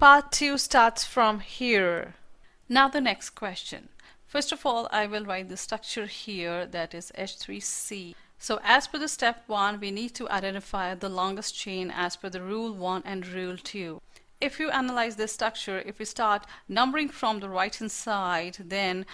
Part 2 starts from here. Now the next question. First of all, I will write the structure here, that is H3C. So as per the step 1, we need to identify the longest chain as per the rule 1 and rule 2. If you analyze this structure, if we start numbering from the right hand side, then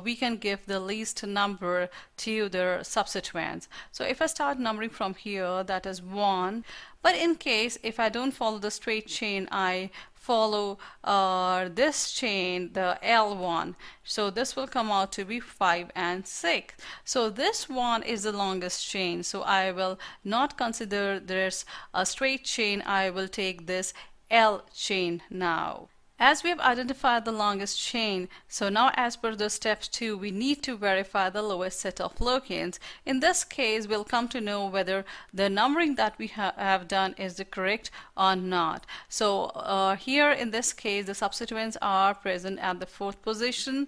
we can give the least number to the substituents. So if I start numbering from here, that is 1. But in case if I don't follow the straight chain, I follow this chain, the L1. So this will come out to be 5 and 6. So this one is the longest chain. So I will not consider this a straight chain. I will take this L chain now. As we have identified the longest chain, so now as per the step 2, we need to verify the lowest set of locants. In this case, we'll come to know whether the numbering that we have done is the correct or not. So here in this case, the substituents are present at the 4th position,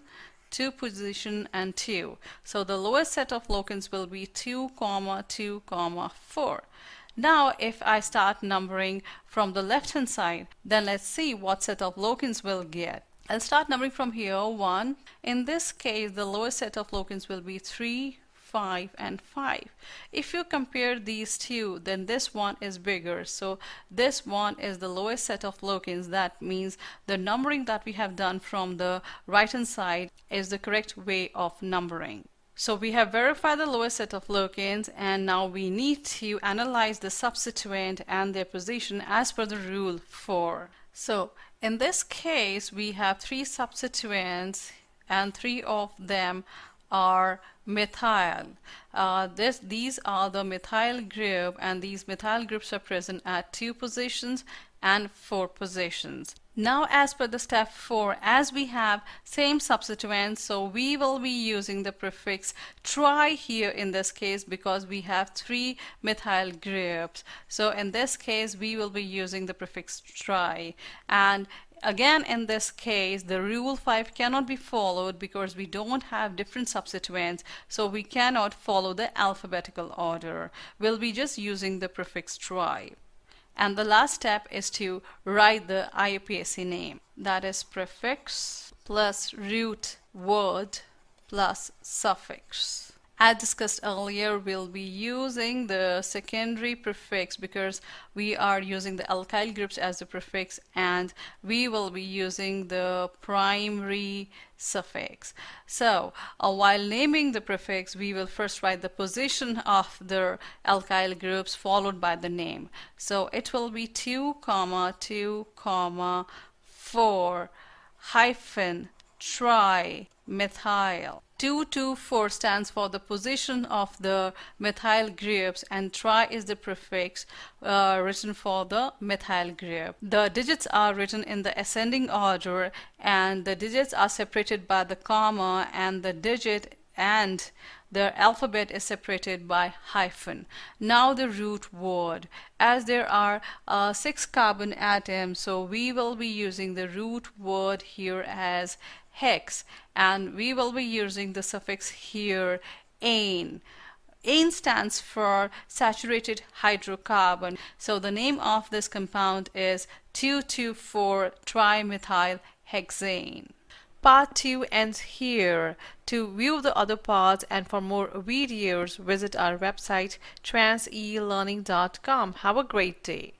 2 position and 2. So the lowest set of locants will be 2, 2, 4. Now if I start numbering from the left hand side, then let's see what set of locants we'll get. I'll start numbering from here, 1. In this case, the lowest set of locants will be 3, 5 and 5. If you compare these two, then this one is bigger. So this one is the lowest set of locants. That means the numbering that we have done from the right hand side is the correct way of numbering. So we have verified the lowest set of locants, and now we need to analyze the substituent and their position as per the rule 4. So in this case, we have 3 substituents and 3 of them are methyl. These are the methyl group, and these methyl groups are present at 2 positions and 4 positions. Now as per the step 4, as we have same substituents, so we will be using the prefix tri here in this case because we have 3 methyl groups. So in this case, we will be using the prefix tri. And again, in this case, the rule 5 cannot be followed because we don't have different substituents, so we cannot follow the alphabetical order. We'll be just using the prefix tri. And the last step is to write the IUPAC name. That is prefix plus root word plus suffix. As discussed earlier, we'll be using the secondary prefix because we are using the alkyl groups as the prefix, and we will be using the primary suffix. So while naming the prefix, we will first write the position of the alkyl groups followed by the name. So it will be 2, 2, 4 hyphen tri-methyl. 224 stands for the position of the methyl groups, and tri is the prefix written for the methyl group. The digits are written in the ascending order, and the digits are separated by the comma, and the digit and the alphabet is separated by hyphen. Now the root word. As there are 6 carbon atoms, so we will be using the root word here as hex, and we will be using the suffix here ane. Ane stands for saturated hydrocarbon. So the name of this compound is 2,2,4 trimethyl hexane. Part 2 ends here. To view the other parts and for more videos, visit our website transelearning.com. Have a great day.